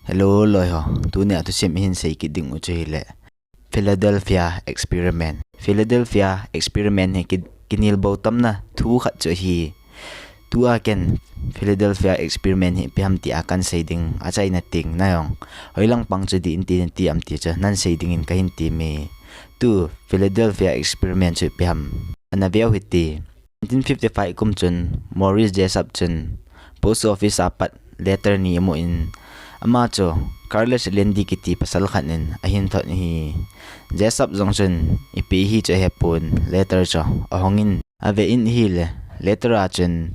Hello loi ho tu ne tu sim hin sei ki ding u che le Philadelphia experiment he kinil bo tamna thu khat cho hi tu a ken Philadelphia experiment hi piam ti akan sei ding a chai na ting na yong hoilang pang chu di in ti am ti cha nan sei ding in ka hin ti me tu Philadelphia experiment chu piam ana veo hi ti 1955 kum chun Morris Jessup chun post office apat letter ni mo in ama cho Carlos Lendi kiti pasal khanin ahin thot hi Jessup jongchun ipi hi cho hepun letter cho ahongin ave in hi le letter a chun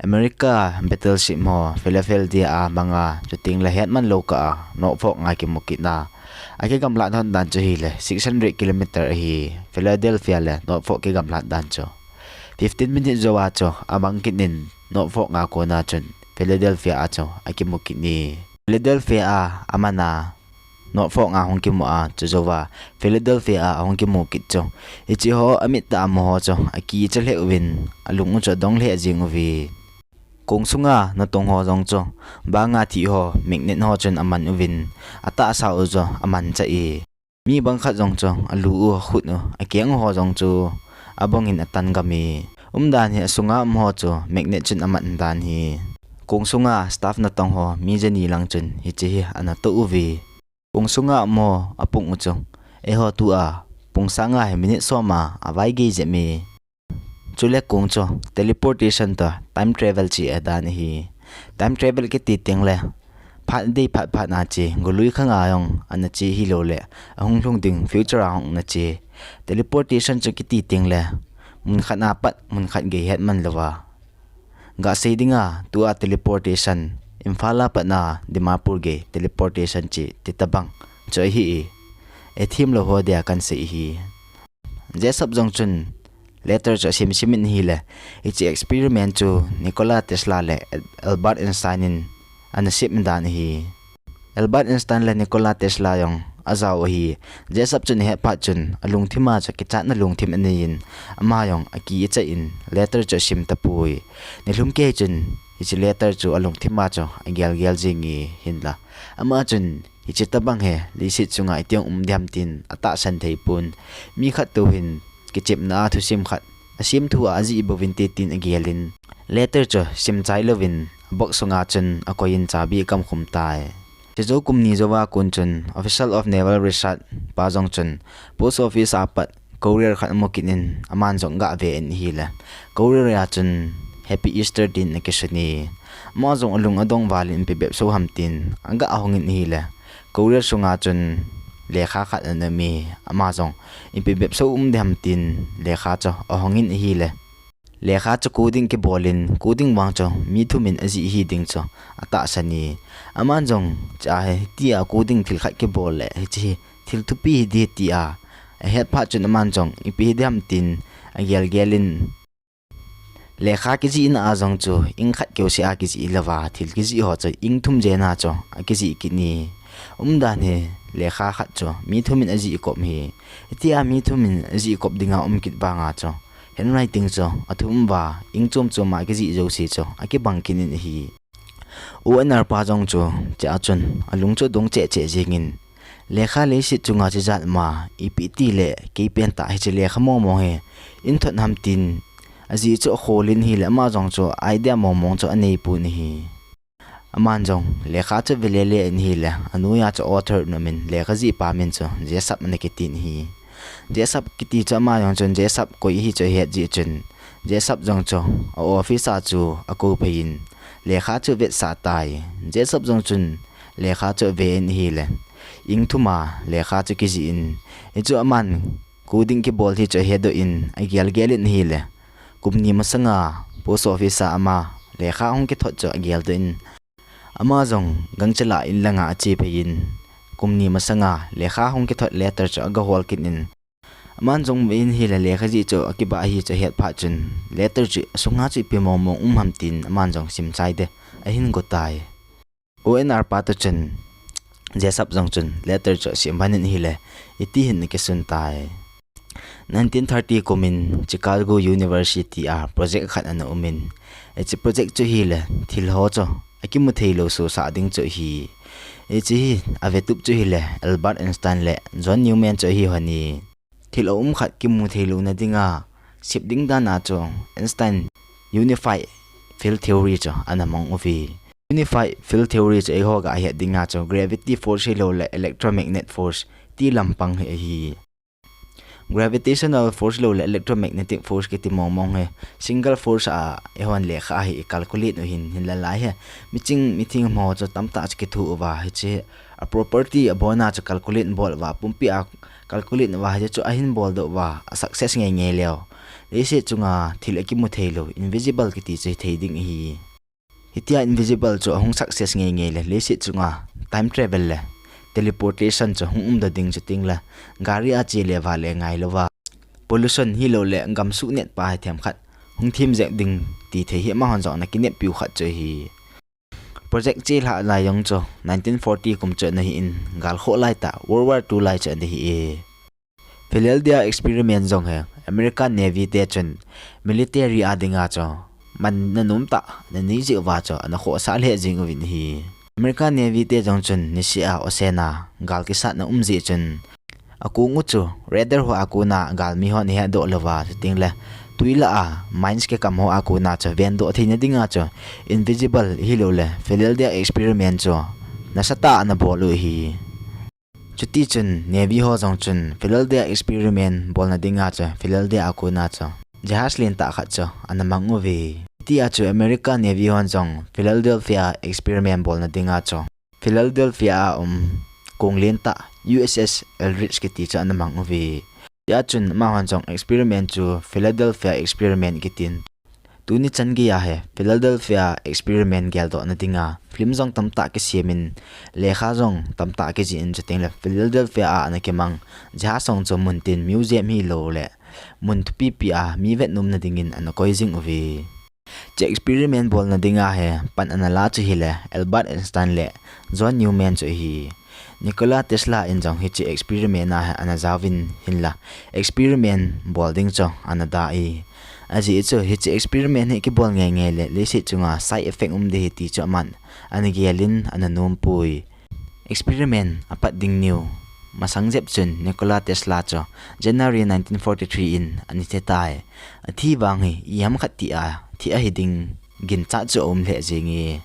America battleship mo Philadelphia a manga chuting la het man loka no phok nga ki mukina ake gamla thon dan cho hi le 600 km hi Philadelphia le no phok ki gamla dan cho 15 minutes zo wa cho amang kinin no phok nga ko na chun Philadelphia a cho ake mukini Philadelphia amana no phok nga hong ki mo a chowa Philadelphia hong ki mo kit cho ichi ho amit ta mo ho cho aki chle win alung cho dong le jing wi kong sunga na tong ho jong cho ba nga thi ho mignet ho chon aman win ata sa o cho aman cha e mi bang kha jong cho alu u khut no akyang ho jong chu abong in atan ga mi dan hi sunga mo cho mignet chin aman dan hi kong sunga staff na tong ho mi jani lang chun hi chi ana to uvi kong sunga mo apung uchong e ho tu a pung sanga he minute so ma awai ge je mi chule kong cho teleportation ta time travel chi adan hi time travel ke ti teng le phat dei phat na chi ngului khanga yong an chi hi lo le ahung thung ding future ahung na chi teleportation chu ki ti teng le mun khana pat mun khat ge het man lawa ga seidinga tua teleportation imfala patna dimapur ge teleportation chi titabang choi hi ethim lo ho dia kan se hi Jessup jongchun later cho simin hi le ichi experiment chu Nikola Tesla le Albert Einstein in anasip dan hi Albert Einstein le Nikola Tesla yong azaw hi Jessup chun he pa chun alung thima cha ki chat na lung thim anin ama yong aki cha in letter cho sim tapui ni lum ke chun ichi letter chu alung thima cho agyal jingi hinla ama chun ichi tabang he li sit chunga ityong diam tin ata san thei pun mi khat tu hin ki chip na thu sim khat asim thu aji bovin te tin agyalin letter cho sim chai lovin box sunga chun akoin chabi kam khum tai Tizo kumni zawa kunchun official of naval research pa jongchun post office apat courier khat mo kinin aman jong ga ve en hila courier ya chun happy easter din nakishani ma jong alung adong walin pe bep so hamtin anga ahongin hila courier sunga chun lekha khat anami ama jong in pe bep so de hamtin lekha cho ahongin hila lekha cho coding ke bolin coding wang cho mi thu min aji hi ding cho ata sani aman jong cha he ti a coding thil khat ke bol le chi thil tu pi di ti a het pha chun aman jong i pi dam tin a gelin lekha ke ji in a jong chu ing khat ke si a ke ji lawa thil ke ji ho cho ing thum je na cho a ke ji ki ni dan he lekha khat cho mi thu min aji kop mi ti a mi thu min aji kop dinga kit ba nga cho handwriting cho athum ba ingchom cho ma ke ji jo si cho ake bangkin in hi unar pa jong cho cha chun alung cho dong che jingin lekha le si chunga che jat ma ipti le ke pen ta he che lekha mo he in thon ham tin aji cho kholin hi le ma jong cho idea mo cho anei pu ni hi aman jong lekha cho velele in hi le anu ya cho author no min lekha ji pa min cho Jessup ne ke tin hi Jessup kiti chama yong chon Jessup koi hi cho het ji chun Jessup jong cho office a chu ako phein lekha chu vet sa tai Jessup jong chun lekha chu ve en hi le ing thuma lekha chu ki ji in e chu aman coding ki bol hi cho hedo in ai gelin hi le kumni masanga post office ama lekha hong ki thot cho gel do in ama jong gangchala in langa chi phein kumni masanga lekha hong ki thot letter cho ga hol kin in man jong in hi la lekha ji cho akiba hi cho het pha chun letter chi sunga chi pe mo ham tin man jong sim chai de a hin go tai ONR pa to chun Jessup jong chun letter cho sim banin hi le iti hin ke sun tai 1930 komin Chicago University a project khat an umin e chi project chu hi le thil ho cho akimu theilo so sa ding cho hi chi ave tup chu hi le Albert Einstein le John Newman chu hi hani thilo khat ki mu thilu na dinga sip ding da na chu Einstein unified field theory chu anamong uvi unified field theory chu ho ga he dinga chu gravity force hi lo le electromagnetic force ti lampang hi gravitational force lo le electromagnetic force ke ti mong he single force a ehon le kha hi calculate no hin la lai he meeting mo cho tam ta ke thu wa he che a property a bona cho calculate bol wa pumpi a calculate wa he cho a hin bol do wa a success nge nge leo le se chunga thil ki mu thelo invisible ki ti che thading hi hitia invisible cho hung success nge nge le se chunga time travel le teleportation cho hum da ding chuting la gari a che le wa le ngai lo wa pollution hi lo le ngam su net pa thiam khat hung thim je ding ti the hi ma hon zo na kinet piu khat che hi project che la la yong cho 1940 kum che na hi in gal kho lai ta World War II lai che hi Philadelphia experiment zong he American Navy te chen military adinga cho man na num ta na ni je wa cho na kho sa le jing win hi American Navy te jong chun nisia osena gal ki sat na umji chun aku ngu chu rather ho aku na gal mi ho ni ha do lova ting le tuila a mines ke kam ho aku na cha ven do thina dinga cha invisible hi lo le Philadelphia experiment cho na sata na bolu hi chuti chun Navy ho jong chun Philadelphia experiment bol na dinga cha Philadelphia aku na cha jahas len ta kha cha anamang uvi ti a chu American Navy hon jong Philadelphia experiment bol na dinga cho Philadelphia kong lenta USS Eldridge ki ti cha namang uvi ya chun ma hon jong experiment chu Philadelphia experiment kitin tuni chan gi ya he Philadelphia experiment gel do na dinga film jong tamta ke siemin lekha jong tamta ke ji in chating le Philadelphia a na kemang ja song cho muntin museum hi lo le mun pi pi a mi vet num na dingin an koi jing uvi che experiment bol na dinga he pan anala chu hi le Albert Einstein le John Newman chu hi Nikola Tesla in jong hi che experiment na ana zawin hinla experiment bol ding cho anada I aji chu hi che experiment hi ki bol nge nge le se chunga side effect de ti cho man ani gelin ananum pui experiment apat ding new masang jep chun Nikola Tesla cho January 1943 in ani te tai athi wang hi yam khati a thi a hiding gin cha cho le jingi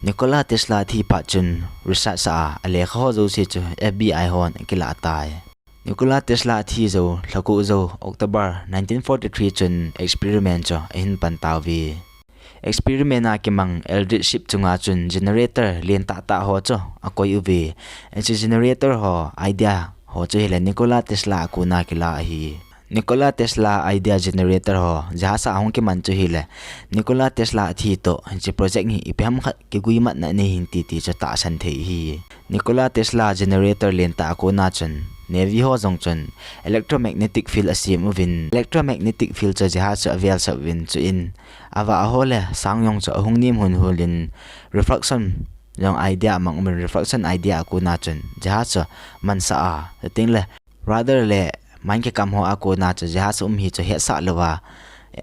Nikola Tesla thi pa chun research sa ale kho zo se chu FBI hon kila tai Nikola Tesla thi zo laku zo October 1943 chun experiment cho in pantawi experiment a kimang Eldridge ship chunga chun generator len ta ho cho akoi uvi chi generator ho idea ho che le Nikola Tesla ku na kila hi Nikola Tesla idea generator ho jasa hong ki man chu hi le Nikola Tesla thi to chi project hi ipam khat ki gui mat na ne hin ti cha ta san the hi Nikola Tesla generator len ta ko na chun Navy ho jong chun electromagnetic field asim win electromagnetic field cha ja cha vel sa win chu in awa ho le sang yong cha hong nim hun hulin reflection yang idea mang reflection idea ko na chun ja cha man sa a ting le rather le man ke kam ho ako na cha ja sum hi cha he sa lawa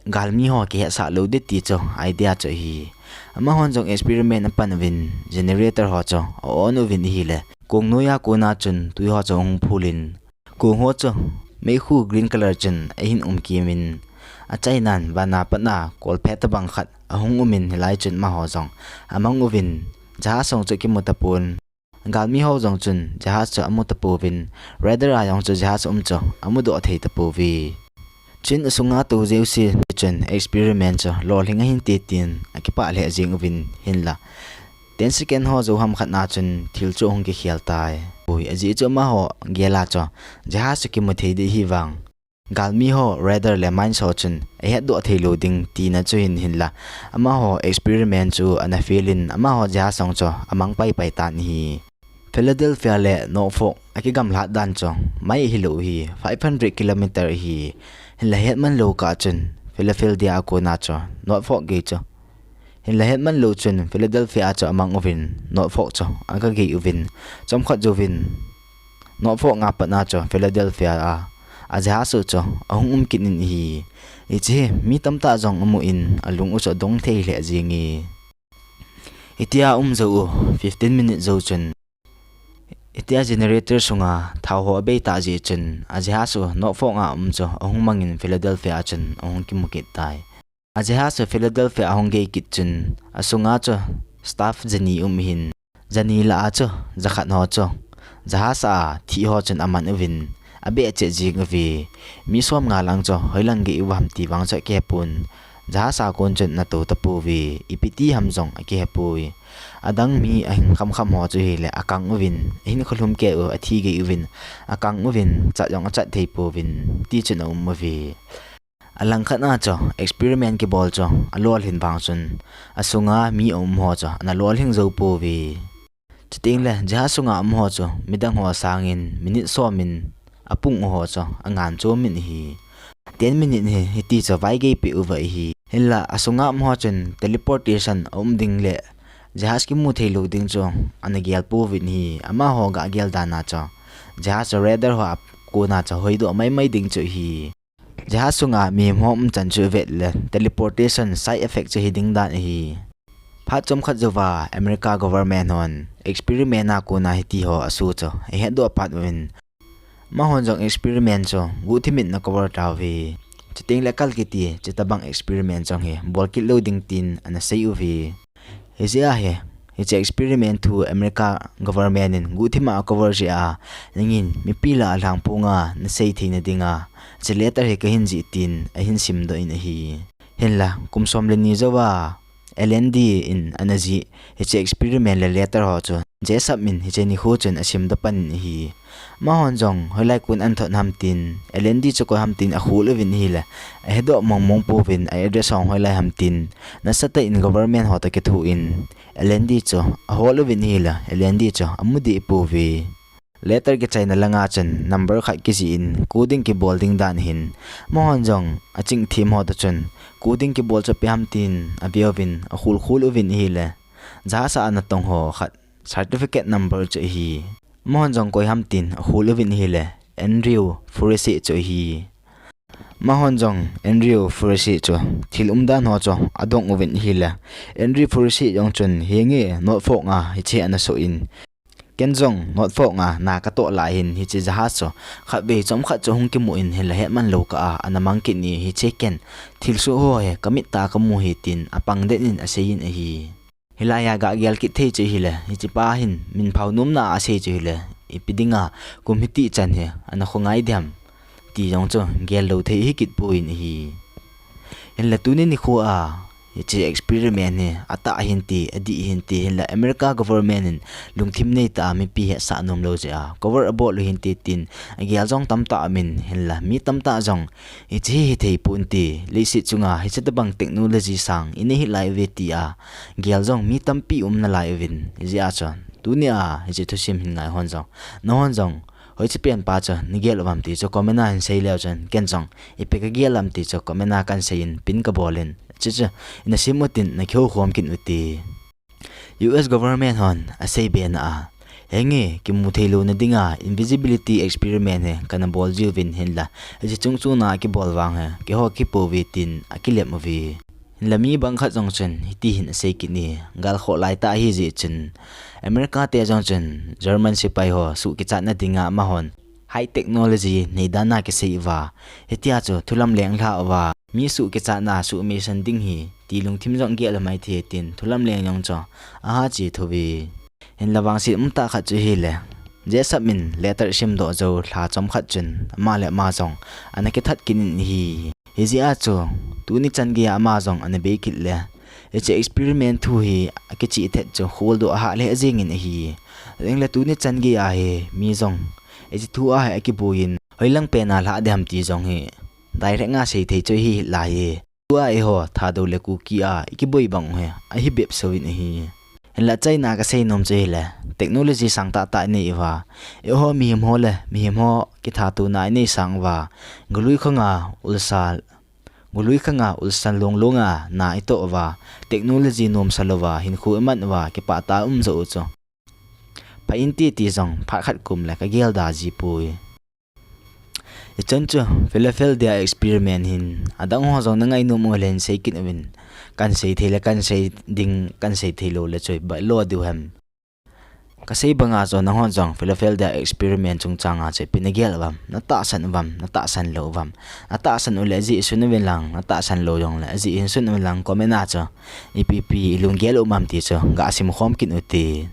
galmi ho ke he sa lo de ti cho idea cho hi ama hon jong experiment pan win generator ho cho on win hi le kong noya ko na chun tu ho chong phulin kong ho cho me khu green color chun ahin ki min a chainan bana patna kol phe ta bang khat ahung umin hilai chun ma ho jong amang win ja song cho ki motapun galmi ho jong chun jahas cha amu ta povin rather ayong cha jahas cho amu do thei ta povi chin sunga to jeusi chen experiment cha lo hinga hin ti tin akipa le jing win hinla 10 second ho zo ham khatna chun thil cho hong ki khial tai oi aji cho ma ho gela cho jahas ki mu thei de hi wang galmi ho rather le man so chun e do thei loading ti na chu hin hinla ama ho experiment chu ana feelin ama ho jahas song cho amang pai pai ta ni Philadelphia le Norfolk akigam la dan cho mai hi lo hi 500 km hi la het man lo ka chun Philadelphia ko na cho Norfolk ge cho hin la het man lo chun Philadelphia cho amang ovin Norfolk cho aga ge ovin chom khat jovin Norfolk nga pa na cho Philadelphia a ja su cho ahung kinin hi ichi mi tamta jong amu in alung u cho dong thei le jingi itia zo 15 minutes zo chun itia generator sunga thau ho be ta ji chen aja so no fo nga cho ahung mangin Philadelphia chen ahung ki mukit tai aja so Philadelphia ahung ge kitchen asunga cho staff jani hin jani la cho zakhat ho cho jahasa thi ho chen aman win abe che jing vi mi som nga lang cho hoilang ge wam ti wang cho ke pun jahasa kon chen na to tapu vi ipiti hamjong ake pui adang mi ahing kham ho chu hi le akang win hin khulum ke o athi ge win akang win cha jong cha thei pu win ti chen um vi alang khana cho experiment ke bol cho alol hin bang chun asunga mi ho cho na lol hing zo pu vi chiting le ja sunga ho cho midang ho sangin minute so min apung ho cho angan cho min hi 10 minute hi ti cho vai ge pi over hi hilla asunga ho chen teleportation ding le jahas ki mu theilu ding cho anagial pu win hi ama ho ga gel dana cho jahas radar ho ap ko na cho hoidu mai ding cho hi jahas sunga mi hom chan chu vet le teleportation side effect cho hi ding dan hi phat chom khat zowa America government hon experiment na ko na hi ti ho asu cho he do pat win ma hon jong experiment cho gu thimit na cover ta vi chiting le kal ki ti chitabang experiment chong he bol ki loading tin ana sei u vi Hizia he hiche experiment to America government in guthima cover ja ningin mi pila lang punga na sei thina dinga che letter he ka hinji tin a hin sim do in hi henla kumsom le ni zawa LND in anaji hiche experiment le letter ho cho je submin hiche ni ho chen asim da pan hi ma hon jong holai kun an thon ham tin LND cho ko ham tin a khul win hi la a hedo mong po win a address hong holai ham tin na sata in government ho ta ke thu in LND cho a hol win hi la LND cho amudi po vi letter ke chaina langa chen number kha ki ji in coding ki bolding dan hin ma hon jong a ching thim ho ta chen coding ki bol cho pe ham tin a biovin a khul win hi la ja sa an tong ho khat certificate number cho hi mohon jong koi ham tin huluvin hi le Andrew Furesi cho hi mahon jong Andrew Furesi cho thilum dan ho cho adong ovin hi le Andrew Furesi jong chun hinge no fo nga hi che ana so in ken jong not fo nga na ka to la hin hi che jaha cho kha be chom kha cho hung ki mu in hela he man lo ka ana mang ki ni hi che ken thil su ho he kamit ta ka mu hi tin apang de in asein hi hilaya ga gyal ki thei che hile hi chi pa hin min phau num na ase che hile ipidinga kumhiti chan he ana khongai diam ti jong cho gyal lo thei hi kit puin hi en la tunin ni khu a chi experiment ne ata hinti adi hinti hila America government in lungthim nei ta mi pi he sa nom lo je a cover abo lo hinti tin agia jong tamta amin hila mi tamta jong hi chi hi thei punti leisi chunga hi chetabang technology sang ine hi lai ve ti a gial jong mi tampi na lai vin ji a chon tunia hi chi thusim hin ngai hon jong no hon jong hoi chi pen pa cha ni gel wam ti cho komena hin sei leo chen ken jong ipeka gelam ti cho komena kan sein pin ka bolin chicha ina simutin na kyo khom kin uti US government hon a sei ben a henge ki mu thelo na dinga invisibility experiment he kana bol juvin hinla ji chung chu na ki bol wang he ki ho ki po vitin akilem vi lami bang kha jong chen hiti hin sei ki ni gal kho lai ta hi ji chen America te jong chen German sipai ho su ki chat na dinga ma hon high technology nei dana ki sei wa hetia chu thulam leng hla wa mi su ke cha na su mi san ding hi ti lung thim jong ge la mai the tin thulam leng yong cho a ha chi thowi hen lawang si umta kha chu hi le je submin letter sim do zo thla chom khat chen ma le ma jong ana ke that kin hi hi ji a chu tu ni chan ge ama jong ana be kit le e che experiment thu hi a ke chi the chu hol do ha le jing in hi reng le tu ni chan ge a he mi jong e chi thu a ha ki buin hoilang pe na la dam ti jong hi direct nga sei thei choi hi la ye tua e ho tha do le ku ki a ki boi bang he a hi bep so in hi la chai na ka sei nom che le technology sang ta ta ni wa e ho mi mo le mi mo ki tha tu na ni sang wa gului khanga ulsan long longa na ito wa technology nom salowa hin khu man wa ki pa ta zo cho pa inti ti jong pha khat kum la ka gel da ji pui Ichancho Philadelphia experiment hin adang ho jong nangai no mo len sei kin win kan sei thela kan sei ding kan sei thelo le choi ba lo du ham Kasi banga zo nang hon jong Philadelphia experiment chung changa che pinagel wam nata san lo wam ata san ule ji sunwin lang nata san lo yong la ji in sunwin lang komena cho ipp ilungel umam ti cho ga sim khom kin uti